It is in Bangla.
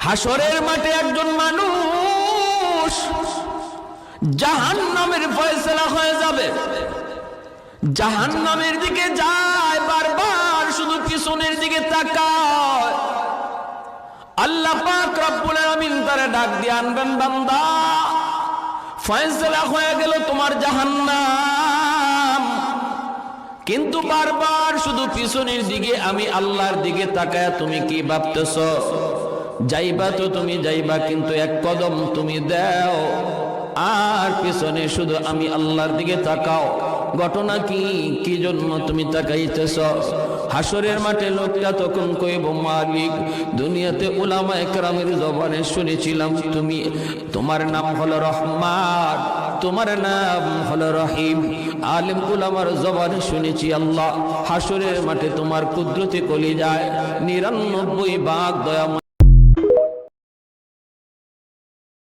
হাসরের মাঠে একজন মানুষ জাহান্নামের ফয়সালা হয়ে যাবে, জাহান্নামের দিকে যায়, বারবার শুধু পিছনের দিকে তাকায়। আল্লাহ পাক রব্বুল আলামিন তারে ডাক দিয়ে আনবেন, বান্দা ফয়সালা হয়ে গেল তোমার জাহান্নাম, কিন্তু বারবার শুধু পিছনের দিকে আমি আল্লাহর দিকে তাকায় তুমি কি ভাবতেছ? যাইবা তো তুমি যাইবা, কিন্তু এক কদম তুমি দাও আর পিছনে শুধু আমি আল্লাহর দিকে তাকাও। ঘটনা কি, কি জন্য তুমি তাকাইতেছ? হাসরের মাঠে লোকটা তখন কইব, মালিক দুনিয়াতে উলামায়ে কেরামের জবানে শুনেছিলাম তুমি, তোমার নাম হলো রহমান, তোমার নাম হলো রহিম। আলেম উলামার জবানে শুনেছি আল্লাহ হাসরের মাঠে তোমার কুদরতে কলিজায় ৯৯ ভাগ দয়া